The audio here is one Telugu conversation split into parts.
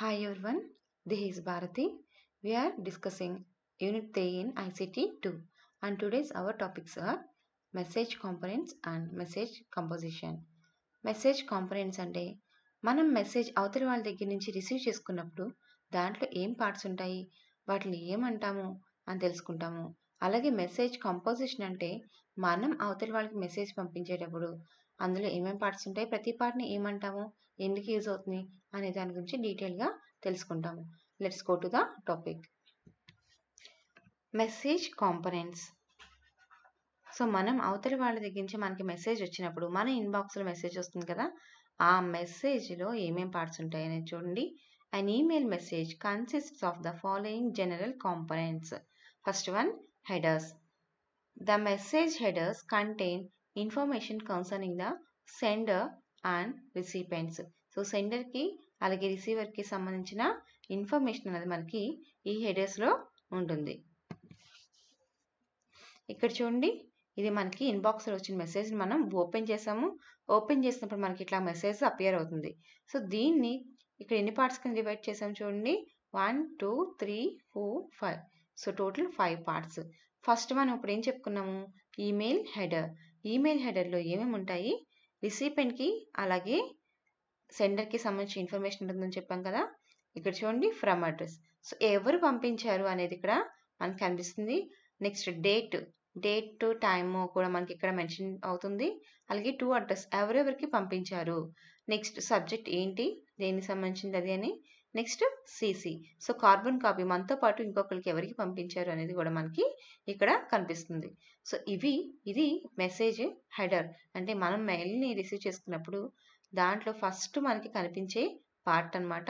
Hi everyone, this is Bharati. We are discussing Unit 3 in ICT 2 and today's our topics are message components and message composition. Message components అంటే మనం మెసేజ్ అవతలి వాళ్ళ దగ్గర నుంచి రిసీవ్ చేసుకున్నప్పుడు దాంట్లో ఏం పార్ట్స్ ఉంటాయి, వాటిని ఏమంటాము అని తెలుసుకుంటాము. అలాగే మెసేజ్ కంపోజిషన్ అంటే మనం అవతలి వాళ్ళకి మెసేజ్ పంపించేటప్పుడు అందులో ఏమేం పార్ట్స్ ఉంటాయి, ప్రతి పార్ట్ని ఏమంటాము, ఎందుకు యూజ్ అవుతుంది అనే దాని గురించి డీటెయిల్గా తెలుసుకుంటాము. Let's go to the topic. Message components. So మనం అవతలి వాళ్ళ దగ్గర నుంచి మనకి మెసేజ్ వచ్చినప్పుడు మన ఇన్బాక్స్లో మెసేజ్ వస్తుంది కదా, ఆ మెసేజ్లో ఏమేం పార్ట్స్ ఉంటాయి అనేది చూడండి. An email message consists of the following general components. First one, headers. The message headers contain information concerning the sender and recipients. So సెండర్కి అలాగే రిసీవర్కి సంబంధించిన ఇన్ఫర్మేషన్ అనేది మనకి ఈ హెడర్స్లో ఉంటుంది. ఇక్కడ చూడండి, ఇది మనకి ఇన్బాక్స్లో వచ్చిన మెసేజ్ మనం ఓపెన్ చేసాము. ఓపెన్ చేసినప్పుడు మనకి ఇట్లా మెసేజ్ అపియర్ అవుతుంది. సో దీన్ని ఇక్కడ ఎన్ని పార్ట్స్ కింద డివైడ్ చేసాము చూడండి, 1 2 3 4 5. So total 5 parts. ఫస్ట్ మనం ఇప్పుడు ఏం చెప్పుకున్నాము, ఈమెయిల్ హెడర్. ఈమెయిల్ హెడర్లో ఏమేమి ఉంటాయి, రిసిపెంట్కి అలాగే సెండర్కి సంబంధించిన ఇన్ఫర్మేషన్ ఉంటుందని చెప్పాం కదా. ఇక్కడ చూడండి, ఫ్రమ్ అడ్రస్. సో ఎవరు పంపించారు అనేది ఇక్కడ మనకు కనిపిస్తుంది. నెక్స్ట్ డేట్ టు టైమ్ కూడా మనకి ఇక్కడ మెన్షన్ అవుతుంది. అలాగే టు అడ్రస్, ఎవరెవరికి పంపించారు. నెక్స్ట్ సబ్జెక్ట్ ఏంటి, దేనికి సంబంధించింది అది అని. Next CC, so carbon copy మనతో పాటు ఇంకొకరికి ఎవరికి పంపించారు అనేది కూడా మనకి ఇక్కడ కనిపిస్తుంది. సో ఇది మెసేజ్ హెడర్. అంటే మనం మెయిల్ని రిసీవ్ చేసుకున్నప్పుడు దాంట్లో ఫస్ట్ మనకి కనిపించే పార్ట్ అనమాట.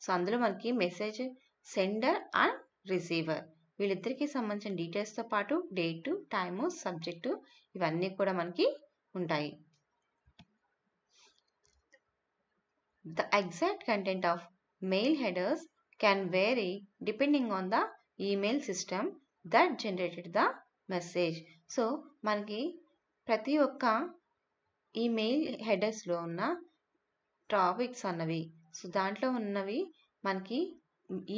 సో అందులో మనకి మెసేజ్ సెండర్ అండ్ రిసీవర్ వీళ్ళిద్దరికీ సంబంధించిన డీటెయిల్స్తో పాటు డేటు, టైము, సబ్జెక్టు ఇవన్నీ కూడా మనకి ఉంటాయి. The exact content of mail headers can vary depending on the email system that generated the message. So మనకి ప్రతి ఒక్క ఈమెయిల్ హెడర్స్లో ఉన్న టాపిక్స్ అన్నవి, సో దాంట్లో ఉన్నవి మనకి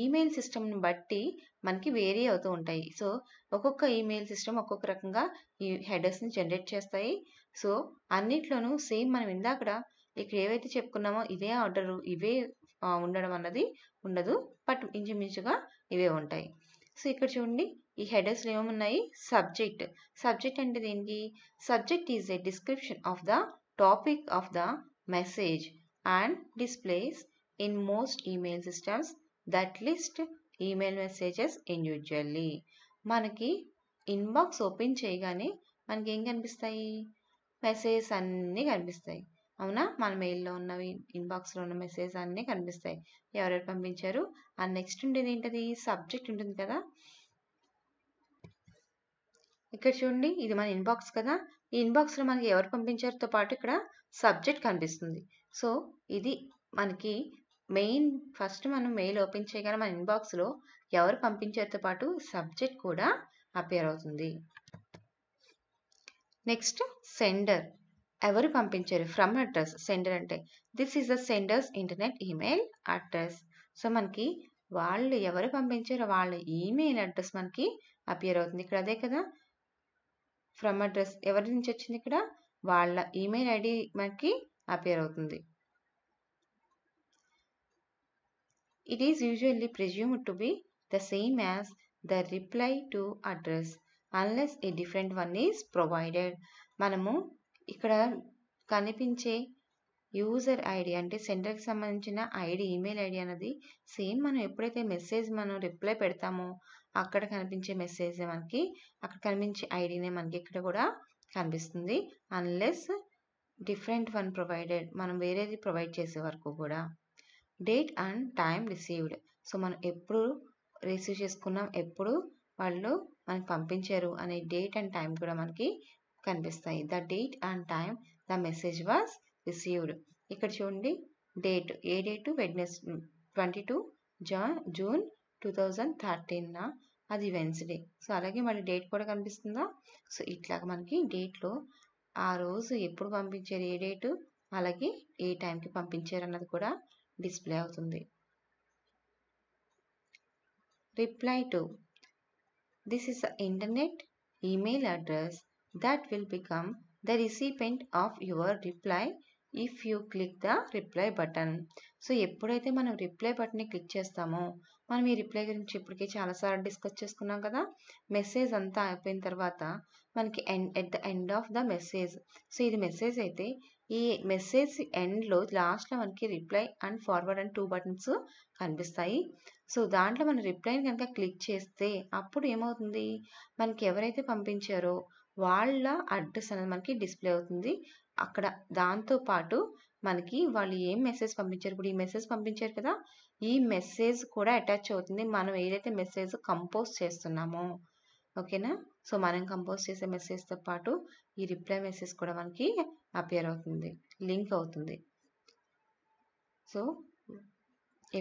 ఈమెయిల్ సిస్టమ్ని బట్టి మనకి వేరీ అవుతూ ఉంటాయి. సో ఒక్కొక్క ఈమెయిల్ సిస్టమ్ ఒక్కొక్క రకంగా ఈ హెడర్స్ని జనరేట్ చేస్తాయి. సో అన్నిట్లోనూ సేమ్ మనం ఇందాక ఇక్కడ ఏవైతే చెప్పుకున్నామో ఇదే ఆర్డర్ ఇవే ఉండడం అన్నది ఉండదు, బట్ ఇంచుమించుగా ఇవే ఉంటాయి. సో ఇక్కడ చూడండి, ఈ హెడర్స్లో ఏమున్నాయి, సబ్జెక్ట్ అంటే దేనికి, subject is a description of the topic of the message and displays in most email systems that list email messages individually. మనకి ఇన్బాక్స్ ఓపెన్ చేయగానే మనకి ఏం కనిపిస్తాయి, మెసేజెస్ అన్నీ కనిపిస్తాయి. అవునా, మన మెయిల్లో ఉన్నవి, ఇన్బాక్స్లో ఉన్న మెసేజ్ అన్నీ కనిపిస్తాయి, ఎవరెవరు పంపించారు. అండ్ నెక్స్ట్ ఉండేది ఏంటది, సబ్జెక్ట్ ఉంటుంది కదా. ఇక్కడ చూడండి, ఇది మన ఇన్బాక్స్ కదా, ఈ ఇన్బాక్స్లో మనకి ఎవరు పంపించారుతో పాటు ఇక్కడ సబ్జెక్ట్ కనిపిస్తుంది. సో ఇది మనకి మెయిన్. ఫస్ట్ మనం మెయిల్ ఓపెన్ చేయగానే మన ఇన్బాక్స్లో ఎవరు పంపించారుతో పాటు సబ్జెక్ట్ కూడా అపియర్ అవుతుంది. నెక్స్ట్ సెండర్, ఎవరు పంపించారు, ఫ్రమ్ అడ్రస్. సెండర్ అంటే this is the senders internet email address. So మనకి వాళ్ళు ఎవరు పంపించారో వాళ్ళ ఈమెయిల్ అడ్రస్ మనకి అపియర్ అవుతుంది. ఇక్కడ అదే కదా, ఫ్రమ్ అడ్రస్ ఎవరి నుంచి వచ్చింది, ఇక్కడ వాళ్ళ ఈమెయిల్ ఐడి మనకి అపియర్ అవుతుంది. It is usually presumed to be the same as the reply to address unless a different one is provided. మనము ఇక్కడ కనిపించే యూజర్ ఐడి అంటే సెండర్కి సంబంధించిన ఐడి, ఈమెయిల్ ఐడి అనేది సేమ్ మనం ఎప్పుడైతే మెసేజ్ మనం రిప్లై పెడతామో అక్కడ కనిపించే మెసేజ్ మనకి అక్కడ కనిపించే ఐడినే మనకి ఇక్కడ కూడా కనిపిస్తుంది. అన్లెస్ డిఫరెంట్ వన్ ప్రొవైడెడ్, మనం వేరేది ప్రొవైడ్ చేసే వరకు కూడా. Date and time received, so మనం ఎప్పుడు రిసీవ్ చేసుకున్నాం, ఎప్పుడు వాళ్ళు మనకి పంపించారు అనే డేట్ అండ్ టైం కూడా మనకి కనిపిస్తాయి. The date and time the message was received. ఇక్కడ చూడండి, డేట్, ఏ డేటు, వెడ్నెస్డే 22 జూన్ 2013, అది వెన్స్డే. సో అలాగే మళ్ళీ డేట్ కూడా కనిపిస్తుందా. సో ఇట్లాగ మనకి డేట్లో ఆ రోజు ఎప్పుడు పంపించారు, ఏ డేటు, అలాగే ఏ టైంకి పంపించారు అన్నది కూడా డిస్ప్లే అవుతుంది. reply to. This is the internet email address that will become the recipient of your reply if you click the reply button. So ఎప్పుడైతే మనం రిప్లై బటన్ని క్లిక్ చేస్తామో, మనం ఈ రిప్లై గురించి ఇప్పటికే చాలాసార్లు డిస్కస్ చేసుకున్నాం కదా. మెసేజ్ అంతా అయిపోయిన తర్వాత మనకి at the end of the message, so ఇది మెసేజ్ అయితే ఈ మెసేజ్ ఎండ్లో లాస్ట్లో మనకి reply and forward and 2 buttons కనిపిస్తాయి. సో దాంట్లో మనం రిప్లైని కనుక క్లిక్ చేస్తే అప్పుడు ఏమవుతుంది, మనకి ఎవరైతే పంపించారో వాళ్ళ అడ్రస్ అనేది మనకి డిస్ప్లే అవుతుంది అక్కడ. దాంతోపాటు మనకి వాళ్ళు ఏం మెసేజ్ పంపించారు, ఇప్పుడు ఈ మెసేజ్ పంపించారు కదా, ఈ మెసేజ్ కూడా అటాచ్ అవుతుంది మనం ఏదైతే మెసేజ్ కంపోజ్ చేస్తున్నామో. ఓకేనా. సో మనం కంపోజ్ చేసే మెసేజ్తో పాటు ఈ రిప్లై మెసేజ్ కూడా మనకి అపియర్ అవుతుంది, లింక్ అవుతుంది. సో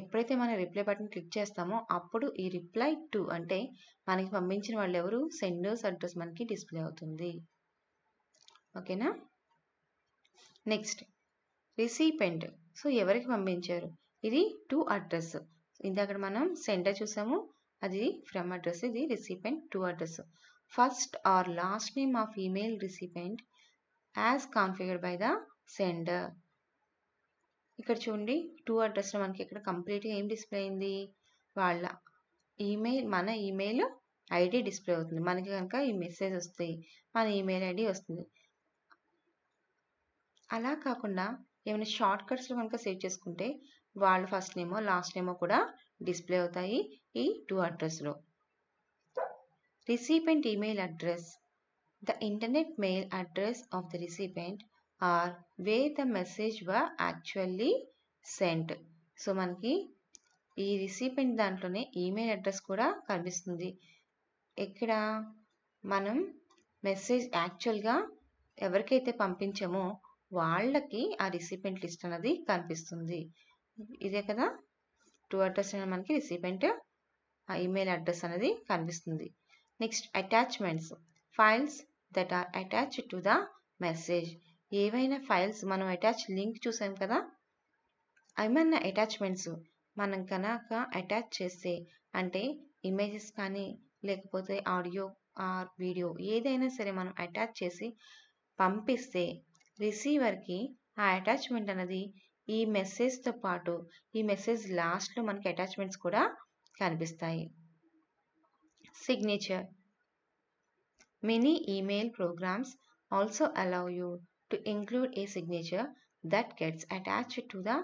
ఎప్పుడైతే మనం రిప్లై బటన్ క్లిక్ చేస్తామో అప్పుడు ఈ రిప్లై టు అంటే మనకి పంపించిన వాళ్ళు ఎవరు, సెండర్స్ అడ్రస్ మనకి డిస్ప్లే అవుతుంది. ఓకేనా. Next recipient. సో ఎవరికి పంపించారు, ఇది టు అడ్రస్. ఇందాక మనం సెండర్ చూసాము, అది ఫ్రమ్ అడ్రస్, ఇది recipient to address. First or last name of email recipient as configured by the sender. ఇక్కడ చూడండి, టు అడ్రస్లో మనకి ఇక్కడ కంప్లీట్గా ఏం డిస్ప్లే అయింది, వాళ్ళ ఈమెయిల్, మన ఈమెయిల్ ఐడి డిస్ప్లే అవుతుంది. మనకి కనుక ఈ మెసేజ్ వస్తాయి, మన ఈమెయిల్ ఐడి వస్తుంది. అలా కాకుండా ఏమైనా షార్ట్ కట్స్లో కనుక సేవ్ చేసుకుంటే వాళ్ళ ఫస్ట్ నేమో లాస్ట్ నేమో కూడా డిస్ప్లే అవుతాయి ఈ టు అడ్రస్లో. Recipient email address, the internet mail address of the recipient are where the message were actually sent. So మనకి ఈ రిసిపెంట్ దాంట్లోనే ఈమెయిల్ అడ్రస్ కూడా కనిపిస్తుంది. ఇక్కడ మనం మెసేజ్ యాక్చువల్గా ఎవరికైతే పంపించామో వాళ్ళకి ఆ రిసిపెంట్ లిస్ట్ అనేది కనిపిస్తుంది. ఇదే కదా టు అడ్రస్ అనేది మనకి రిసిపెంట్ ఆ ఈమెయిల్ అడ్రస్ అనేది కనిపిస్తుంది. Next attachments, files that are attached to the message. ఏవైనా ఫైల్స్ మనం అటాచ్ లింక్ చూసాం కదా, ఏమన్నా అటాచ్మెంట్స్ మనం కనుక అటాచ్ చేస్తే, అంటే ఇమేజెస్ కానీ లేకపోతే ఆడియో ఆర్ వీడియో ఏదైనా సరే మనం అటాచ్ చేసి పంపిస్తే రిసీవర్కి ఆ అటాచ్మెంట్ అనేది ఈ మెసేజ్తో పాటు ఈ మెసేజ్ లాస్ట్లో మనకి అటాచ్మెంట్స్ కూడా కనిపిస్తాయి. Signature, many email programmes also allow you to include A signature that gets attached to the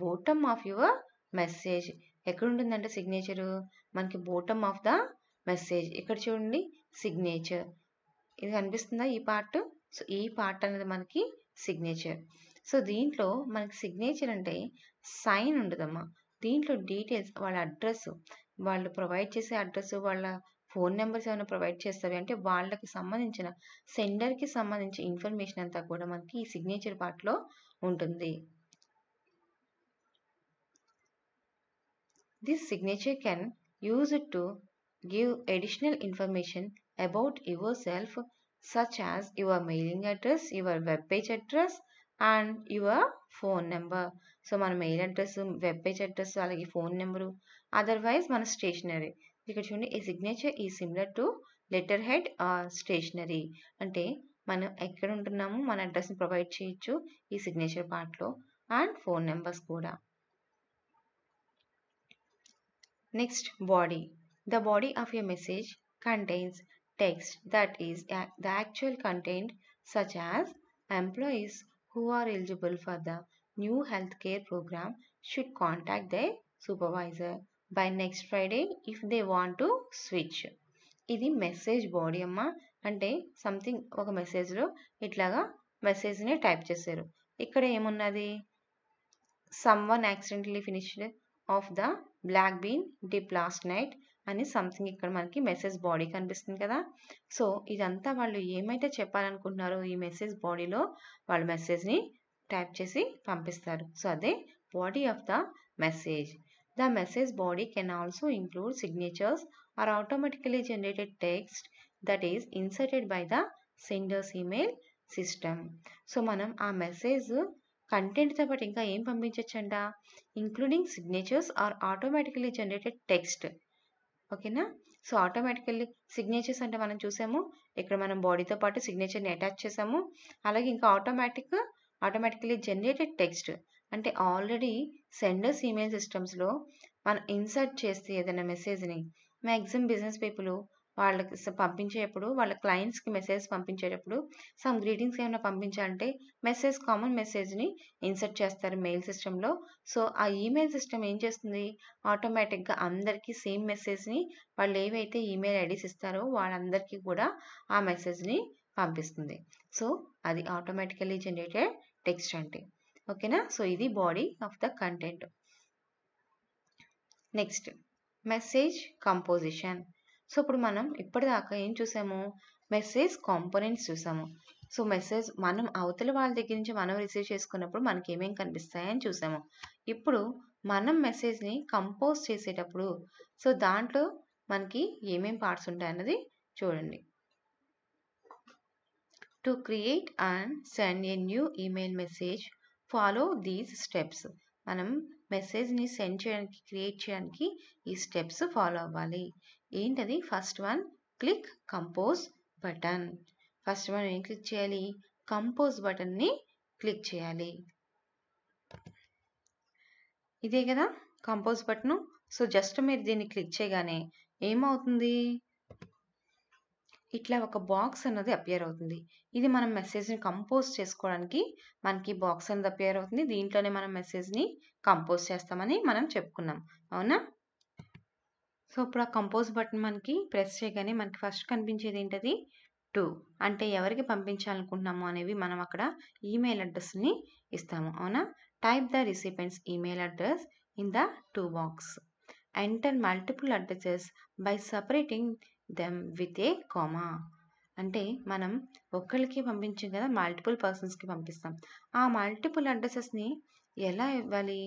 bottom of your message. ఎక్కడ ఉంటుందంటే సిగ్నేచరు మనకి బాటమ్ ఆఫ్ ద మెసేజ్. ఇక్కడ చూడండి సిగ్నేచర్, ఇది కనిపిస్తుందా ఈ పార్ట్. సో ఈ పార్ట్ అనేది మనకి సిగ్నేచర్. సో దీంట్లో మనకి సిగ్నేచర్ అంటే సైన్ ఉండదమ్మా, దీంట్లో డీటెయిల్స్, వాళ్ళ అడ్రస్, వాళ్ళు ప్రొవైడ్ చేసే అడ్రస్, వాళ్ళ ఫోన్ నెంబర్స్ ఏమైనా ప్రొవైడ్ చేస్తావి అంటే వాళ్ళకి సంబంధించిన సెండర్కి సంబంధించిన ఇన్ఫర్మేషన్ అంతా కూడా మనకి ఈ సిగ్నేచర్ పార్ట్లో ఉంటుంది. This signature can use it to give additional information about yourself such as your mailing address, your web page address and your phone number. So మన mail address, web page address, అలాగే ఫోన్ నెంబరు, అదర్వైజ్ మన స్టేషనరీ. ఇక్కడ చూడండి a signature is similar to letterhead or stationery. అంటే మనం ఎక్కడ ఉంటున్నామో మన అడ్రస్ని ప్రొవైడ్ చేయొచ్చు ఈ సిగ్నేచర్ పార్ట్లో, అండ్ ఫోన్ నెంబర్స్ కూడా. Next body. The body of a message contains text that is the actual content, such as employees who are eligible for the new healthcare program should contact their supervisor by next Friday if they want to switch. ఇది మెసేజ్ బాడీ అమ్మ. అంటే సంథింగ్ ఒక మెసేజ్లో ఇట్లాగా మెసేజ్ని టైప్ చేశారు. ఇక్కడ ఏమున్నది, someone accidentally finished off the black bean dip last night అని సంథింగ్ ఇక్కడ మనకి మెసేజ్ బాడీ కనిపిస్తుంది కదా. సో ఇదంతా వాళ్ళు ఏమైతే చెప్పాలనుకుంటున్నారో ఈ మెసేజ్ బాడీలో వాళ్ళు మెసేజ్ని టైప్ చేసి పంపిస్తారు. సో అదే body of the message. The message body can also include signatures or automatically generated text that is inserted by the sender's email system. So మనం ఆ మెసేజ్ కంటెంట్తో పాటు ఇంకా ఏం పంపించవచ్చంట, including signatures or automatically generated text ఓకేనా? సో ఆటోమేటికల్లీ సిగ్నేచర్స్ అంటే మనం చూసాము. ఇక్కడ మనం బాడీతో పాటు సిగ్నేచర్‌ని అటాచ్ చేసాము. అలాగే ఇంకా ఆటోమేటికల్లీ జనరేటెడ్ టెక్స్ట్ అంటే ఆల్రెడీ సెండర్స్ ఈమెయిల్ సిస్టమ్స్‌లో మనం ఇన్సర్ట్ చేస్తే ఏదైనా మెసేజ్‌ని మాక్సిమం బిజినెస్ పీపుల్ వాళ్ళకి పంపించేటప్పుడు వాళ్ళ క్లయింట్స్‌కి మెసేజ్ పంపించేటప్పుడు సమ్ గ్రీటింగ్స్ ఏమైనా పంపించాలంటే కామన్ మెసేజ్‌ని ఇన్సర్ట్ చేస్తారు మెయిల్ సిస్టమ్‌లో. సో ఆ ఈమెయిల్ సిస్టమ్ ఏం చేస్తుంది, ఆటోమేటిక్‌గా అందరికీ సేమ్ మెసేజ్‌ని వాళ్ళు ఏవైతే ఈమెయిల్ ఐడీస్ ఇస్తారో వాళ్ళందరికీ కూడా ఆ మెసేజ్‌ని పంపిస్తుంది. సో అది ఆటోమేటికల్లీ జనరేటెడ్ టెక్స్ట్ అంటే. ఓకేనా? సో ఇది body of the content. Next message composition. So ఇప్పుడు మనం ఇప్పటిదాకా ఏం చూసాము, మెసేజ్ కాంపోనెంట్స్ చూసాము. సో మెసేజ్ మనం అవతల వాళ్ళ దగ్గర నుంచి మనం రిసీవ్ చేసుకున్నప్పుడు మనకి ఏమేమి కనిపిస్తాయని చూసాము. ఇప్పుడు మనం మెసేజ్ని కంపోజ్ చేసేటప్పుడు సో దాంట్లో మనకి ఏమేం పార్ట్స్ ఉంటాయన్నది చూడండి. To create and send a new email message follow these steps. మనం మెసేజ్ని సెండ్ చేయడానికి క్రియేట్ చేయడానికి ఈ స్టెప్స్ ఫాలో అవ్వాలి. ఏంటది? First one click compose button. First మనం ఏం క్లిక్ చేయాలి? కంపోజ్ బటన్ని క్లిక్ చేయాలి. ఇదే కదా కంపోజ్ బటన్. సో జస్ట్ మీరు దీన్ని క్లిక్ చేయగానే ఏమవుతుంది, ఇట్లా ఒక బాక్స్ అన్నది అపియర్ అవుతుంది. ఇది మనం మెసేజ్ని కంపోజ్ చేసుకోవడానికి మనకి బాక్స్ అనేది అపియర్ అవుతుంది. దీంట్లోనే మనం మెసేజ్ని కంపోజ్ చేస్తామని మనం చెప్పుకున్నాం, అవునా? సో ఇప్పుడు ఆ కంపోజ్ బటన్ మనకి ప్రెస్ చేయగానే మనకి ఫస్ట్ కనిపించేది ఏంటది? టు అంటే ఎవరికి పంపించాలనుకుంటున్నాము అనేవి మనం అక్కడ ఈమెయిల్ అడ్రస్ని ఇస్తాము, అవునా? Type the recipient's email address in the to box. Enter multiple addresses by separating them with a comma. అంటే మనం ఒక్కరికి పంపించాం కదా, మల్టిపుల్ పర్సన్స్కి పంపిస్తాం. ఆ మల్టిపుల్ అడ్రసెస్ని ఎలా ఇవ్వాలి?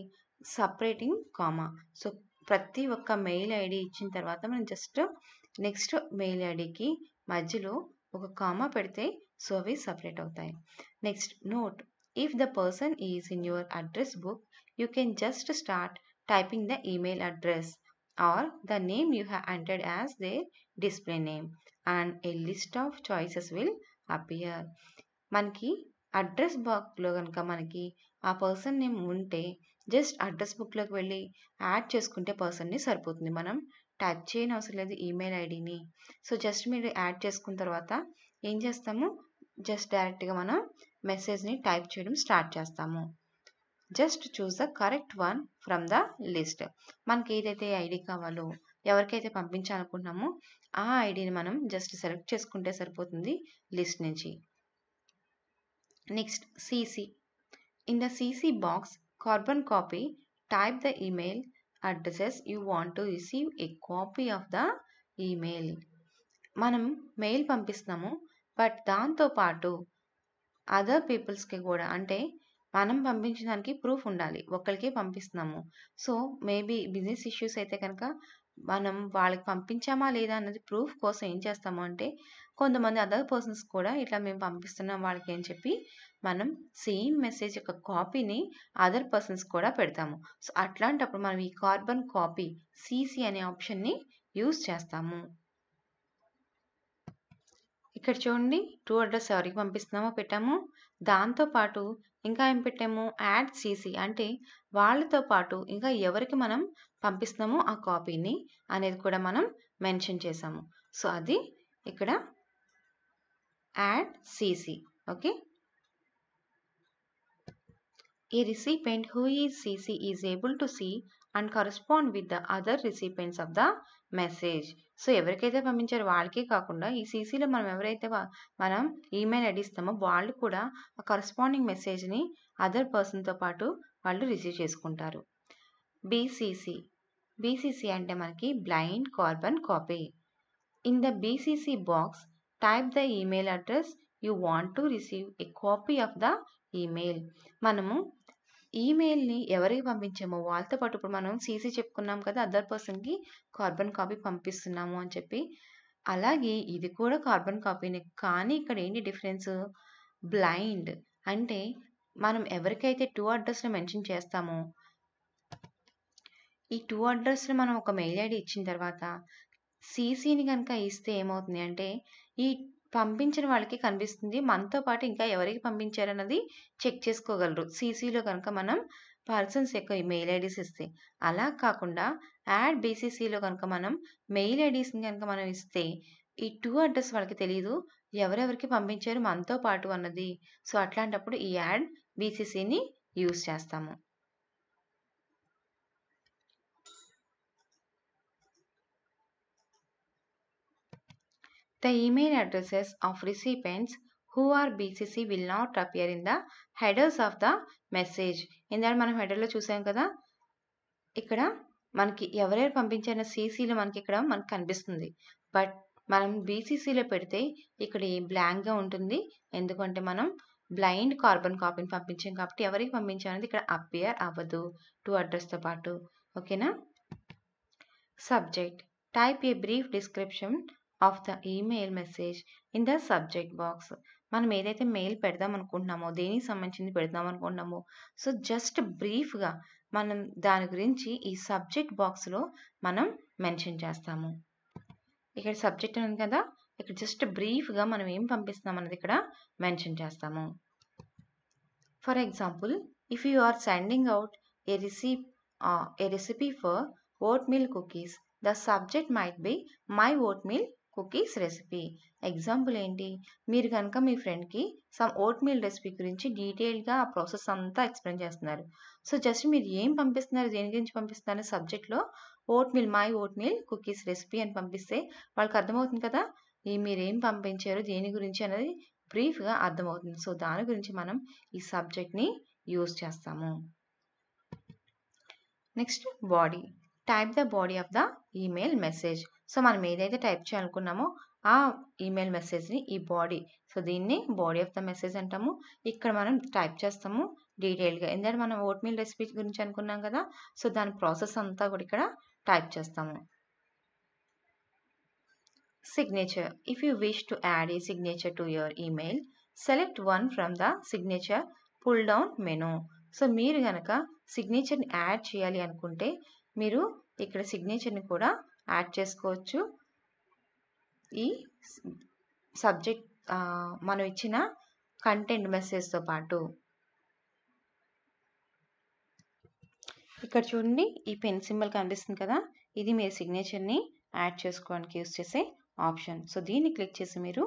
Separating comma. సో ప్రతి ఒక్క మెయిల్ ఐడి ఇచ్చిన తర్వాత మనం జస్ట్ నెక్స్ట్ మెయిల్ ఐడికి మధ్యలో ఒక కామా పెడితే సో అవి సపరేట్ అవుతాయి. Next note, if the person is in your address book you can just start typing the email address or the name you have entered as their display name and a list of choices will appear. మనకి అడ్రస్ బుక్లో కనుక మనకి ఆ పర్సన్ నేమ్ ఉంటే జస్ట్ అడ్రస్ బుక్లోకి వెళ్ళి యాడ్ చేసుకుంటే పర్సన్ని సరిపోతుంది. మనం టైప్ చేయని అవసరం లేదు ఈమెయిల్ ఐడిని. సో జస్ట్ మీరు యాడ్ చేసుకున్న తర్వాత ఏం చేస్తాము, జస్ట్ డైరెక్ట్గా మనం మెసేజ్ని టైప్ చేయడం స్టార్ట్ చేస్తాము. Just choose the correct one from the list. మనకి ఏదైతే ఐడి కావాలో ఎవరికైతే పంపించాలనుకుంటున్నామో ఆ ఐడిని మనం జస్ట్ సెలెక్ట్ చేసుకుంటే సరిపోతుంది లిస్ట్ నుంచి. Next CC. In the CC box carbon copy type the email addresses you want to receive a copy of the email. మనం మెయిల్ పంపిస్తున్నాము బట్ దాంతోపాటు అదర్ పీపుల్స్కి కూడా, అంటే మనం పంపించిన దానికి ప్రూఫ్ ఉండాలి. ఒక్కరికే పంపిస్తున్నాము. సో మేబీ బిజినెస్ ఇష్యూస్ అయితే కనుక మనం వాళ్ళకి పంపించామా లేదా అన్నది ప్రూఫ్ కోసం ఏం చేస్తాము అంటే కొంతమంది అదర్ పర్సన్స్ కూడా ఇట్లా మేము పంపిస్తున్నాం వాళ్ళకి అని చెప్పి మనం సేమ్ మెసేజ్ యొక్క కాపీని అదర్ పర్సన్స్ కూడా పెడతాము. సో అట్లాంటప్పుడు మనం ఈ కార్బన్ కాపీ సిసి అనే ఆప్షన్ని యూజ్ చేస్తాము. ఇక్కడ చూడండి, టు అడ్రస్ ఎవరికి పంపిస్తున్నామో పెట్టాము. దాంతోపాటు ఇంకా ఏం పెట్టాము, యాడ్ సిసి అంటే వాళ్ళతో పాటు ఇంకా ఎవరికి మనం పంపిస్తున్నామో ఆ కాపీని అనేది కూడా మనం మెన్షన్ చేసాము. సో అది ఇక్కడ add CC. Okay. A recipient who is CC is able to see and correspond with the other recipients of the message. So ఎవరికైతే పంపించారో వాళ్ళకే కాకుండా ఈ సీసీలో మనం ఎవరైతే మనం ఈమెయిల్ ఐడి ఇస్తామో వాళ్ళు కూడా ఆ కరస్పాండింగ్ మెసేజ్ని అదర్ పర్సన్తో పాటు వాళ్ళు రిసీవ్ చేసుకుంటారు. బీసీసీ అంటే మనకి blind carbon copy. In the BCC box type the email address you want to receive a copy of the email. మనము ఈమెయిల్ని ఎవరికి పంపించామో వాళ్ళతో పాటు ఇప్పుడు మనం సీసీ చెప్పుకున్నాం కదా, అదర్ పర్సన్కి కార్బన్ కాపీ పంపిస్తున్నాము అని చెప్పి. అలాగే ఇది కూడా కార్బన్ కాపీనే, కానీ ఇక్కడ ఏంటి డిఫరెన్స్, బ్లైండ్ అంటే మనం ఎవరికైతే టూ అడ్రస్ని మెన్షన్ చేస్తామో ఈ టూ అడ్రస్ని మనం ఒక మెయిల్ ఐడి ఇచ్చిన తర్వాత సీసీని కనుక ఇస్తే ఏమవుతుంది అంటే ఈ పంపించిన వాళ్ళకి కనిపిస్తుంది. మనతో పాటు ఇంకా ఎవరికి పంపించారన్నది చెక్ చేసుకోగలరు. సీసీలో కనుక మనం పర్సన్స్ యొక్క మెయిల్ ఐడీస్ ఇస్తే. అలా కాకుండా యాడ్ బీసీసీలో కనుక మనం మెయిల్ ఐడీస్‌ని కనుక మనం ఇస్తే ఈ టు అడ్రస్ వాళ్ళకి తెలీదు. ఎవరెవరికి పంపించారు మనతో పాటు అన్నది. సో, అట్లాంటప్పుడు ఈ యాడ్ బీసీసీని యూజ్ చేస్తాము. The email addresses of recipients who are BCC will not appear in the headers of the message. ఇందాక మనం హెడర్‌లో చూసాం కదా! ఇక్కడ మనకి ఎవరెవరు పంపించారన్న సీసీలో మనకు కనిపిస్తుంది. బట్ మనం బీసీసీలో పెడితే ఇక్కడ బ్లాంక్‌గా ఉంటుంది. ఎందుకంటే మనం బ్లైండ్ కార్బన్ కాపీని పంపించాం కాబట్టి ఎవరికి పంపించామనేది ఇక్కడ అపియర్ అవ్వదు. టు అడ్రస్‌తో పాటు. ఓకేనా? Subject. Type a brief description of the email message in the subject box. మనం ఏదైతే మెయిల్ పెడదాం అనుకుంటున్నామో, దేనికి సంబంధించింది పెడదాం అనుకుంటున్నామో, సో జస్ట్ బ్రీఫ్‌గా మనం దాని గురించి ఈ సబ్జెక్ట్ బాక్స్‌లో మనం మెన్షన్ చేస్తాము. ఇక్కడ సబ్జెక్ట్ ఉంది కదా! ఇక్కడ జస్ట్ బ్రీఫ్‌గా మనం ఏం పంపిస్తున్నాం అన్నది ఇక్కడ మెన్షన్ చేస్తాము. For example, if you are sending out a recipe for oatmeal cookies, the subject might be my oatmeal cookies recipe. Example ఏంటి? మీరు కనుక మీ ఫ్రెండ్‌కి సమ్ ఓట్‌మీల్ రెసిపీ గురించి డీటెయిల్‌గా ఆ ప్రాసెస్ అంతా ఎక్స్‌ప్లెయిన్ చేస్తున్నారు. సో, జస్ట్ మీరు ఏం పంపిస్తున్నారు, దేని గురించి పంపిస్తున్నారు సబ్జెక్ట్‌లో మై ఓట్‌మీల్ కుకీస్ రెసిపీ అని పంపిస్తే వాళ్ళకి అర్థమవుతుంది కదా! మీరేం పంపించారు, దేని గురించి అనేది బ్రీఫ్‌గా అర్థమవుతుంది. సో, దాని గురించి మనం ఈ సబ్జెక్ట్‌ని యూజ్ చేస్తాము. Next body. Type the body of the email message. So, మనం ఏదైతే టైప్ చేయాలనుకున్నామో ఆ ఈమెయిల్ మెసేజ్‌ని ఈ బాడీ. సో, దీన్ని బాడీ ఆఫ్ ద మెసేజ్ అంటాము. ఇక్కడ మనం టైప్ చేస్తాము డీటెయిల్‌గా. ఎందుకంటే మనం ఓట్‌మీల్ రెసిపీ గురించి అనుకున్నాం కదా! సో, దాని ప్రాసెస్ అంతా కూడా ఇక్కడ టైప్ చేస్తాము. Signature. If you wish to add a signature to your email, select one from the signature pull down menu. So, మీరు గనక సిగ్నేచర్‌ని యాడ్ చేయాలి అనుకుంటే మీరు ఇక్కడ సిగ్నేచర్‌ని కూడా యాడ్ చేసుకోవచ్చు. ఈ సబ్జెక్ట్ మనం ఇచ్చిన కంటెంట్ మెసేజ్‌తో పాటు. ఇక్కడ చూడండి, ఈ పెన్ సింబల్ కనిపిస్తుంది కదా! ఇది మీరు సిగ్నేచర్‌ని యాడ్ చేసుకోవడానికి యూజ్ చేసే ఆప్షన్. సో, దీన్ని క్లిక్ చేసి మీరు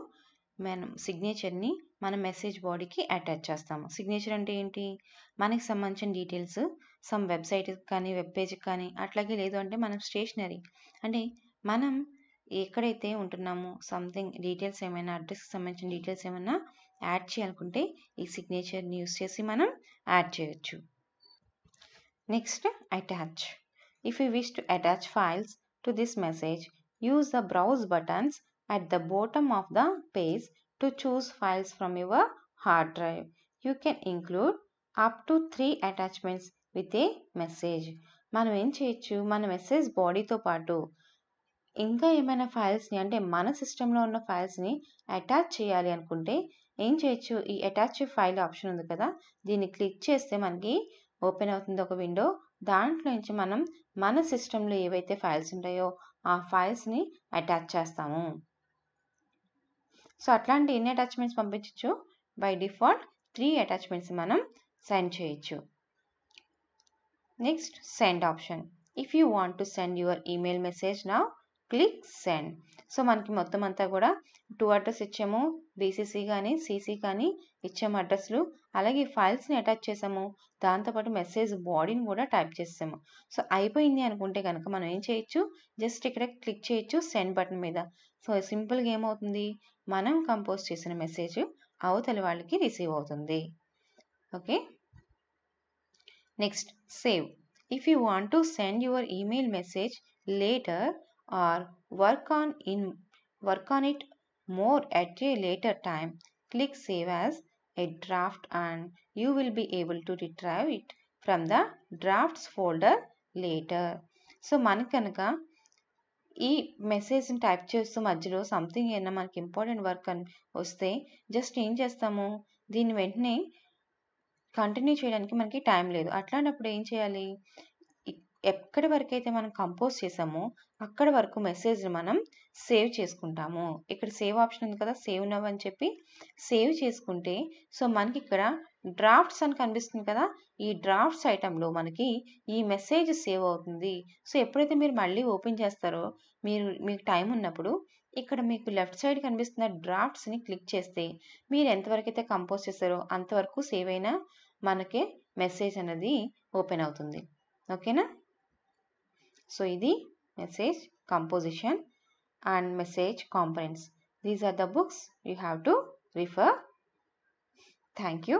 మనం సిగ్నేచర్‌ని మన మెసేజ్ బాడీకి అటాచ్ చేస్తాము. సిగ్నేచర్ అంటే ఏంటి? మనకి సంబంధించిన డీటెయిల్స్ సమ్ వెబ్‌సైట్‌కి కానీ, వెబ్ పేజ్‌కి కానీ, అట్లాగే లేదు అంటే మనం స్టేషనరీ అంటే మనం ఎక్కడైతే ఉంటున్నామో సంథింగ్ డీటెయిల్స్ ఏమైనా అడ్రస్‌కి సంబంధించిన డీటెయిల్స్ ఏమైనా యాడ్ చేయాలనుకుంటే ఈ సిగ్నేచర్‌ని యూజ్ చేసి మనం యాడ్ చేయొచ్చు. Next attach. If you wish to attach files to this message, use the browse buttons at the bottom of the page to choose files from your hard drive. You can include up to 3 attachments with a message. మనం ఏం చేయొచ్చు, మన మెసేజ్ బాడీతో పాటు ఇంకా ఏమైనా ఫైల్స్‌ని అంటే మన సిస్టంలో ఉన్న ఫైల్స్‌ని అటాచ్ చేయాలి అనుకుంటే ఏం చేయొచ్చు, ఈ అటాచ్ ఫైల్ ఆప్షన్ ఉంది కదా! దీన్ని క్లిక్ చేస్తే మనకి ఓపెన్ అవుతుంది ఒక విండో. దాంట్లో నుంచి మనం మన సిస్టంలో ఏవైతే ఫైల్స్ ఉంటాయో ఆ ఫైల్స్‌ని అటాచ్ చేస్తాము. సో, అట్లాంటి ఎన్ని అటాచ్మెంట్స్ పంపించొచ్చు? బై డిఫాల్ట్ 3 అటాచ్మెంట్స్ మనం సెండ్ చేయొచ్చు. Next send option. If you want to send your email message now, click send. So, మనకి మొత్తం అంతా కూడా 2 అడ్రస్ ఇచ్చాము. బీసీసీ కానీ, సీసీ కానీ ఇచ్చాము అడ్రస్‌లు. అలాగే ఫైల్స్‌ని అటాచ్ చేసాము. దాంతోపాటు మెసేజ్ బాడీని కూడా టైప్ చేసాము. సో, అయిపోయింది అనుకుంటే కనుక మనం ఏం చేయొచ్చు, జస్ట్ ఇక్కడ క్లిక్ చేయొచ్చు సెండ్ బటన్ మీద. సో, సింపుల్‌గా ఏమవుతుంది, మనం కంపోజ్ చేసిన మెసేజ్ అవతలి వాళ్ళకి రిసీవ్ అవుతుంది. Okay. Next save. If you want to send your email message later or work on it more at a later time, click save as a draft and you will be able to retrieve it from the drafts folder later. So, మనకు కనుక ఈ మెసేజ్‌ని టైప్ చేస్తూ మధ్యలో సంథింగ్ ఏమైనా మనకి ఇంపార్టెంట్ వర్క్ అని వస్తే జస్ట్ ఏం చేస్తాము, దీన్ని వెంటనే కంటిన్యూ చేయడానికి మనకి టైం లేదు. అట్లాంటప్పుడు ఏం చేయాలి, ఎక్కడి వరకైతే మనం కంపోజ్ చేసామో అక్కడ వరకు మెసేజ్ని మనం సేవ్ చేసుకుంటాము. ఇక్కడ సేవ్ ఆప్షన్ ఉంది కదా, సేవ్ నవ్ అని చెప్పి సేవ్ చేసుకుంటే సో మనకి ఇక్కడ డ్రాఫ్ట్స్ అని కనిపిస్తుంది కదా, ఈ డ్రాఫ్ట్స్ ఐటెంలో మనకి ఈ మెసేజ్ సేవ్ అవుతుంది. సో ఎప్పుడైతే మీరు మళ్ళీ ఓపెన్ చేస్తారో మీకు టైం ఉన్నప్పుడు ఇక్కడ మీకు లెఫ్ట్ సైడ్ కనిపిస్తున్న డ్రాఫ్ట్స్ని క్లిక్ చేస్తే మీరు ఎంతవరకు అయితే కంపోజ్ చేస్తారో అంతవరకు సేవ్ అయిన మనకే మెసేజ్ అనేది ఓపెన్ అవుతుంది. ఓకేనా? సో ఇది message composition and message components. These are the books you have to refer. Thank you.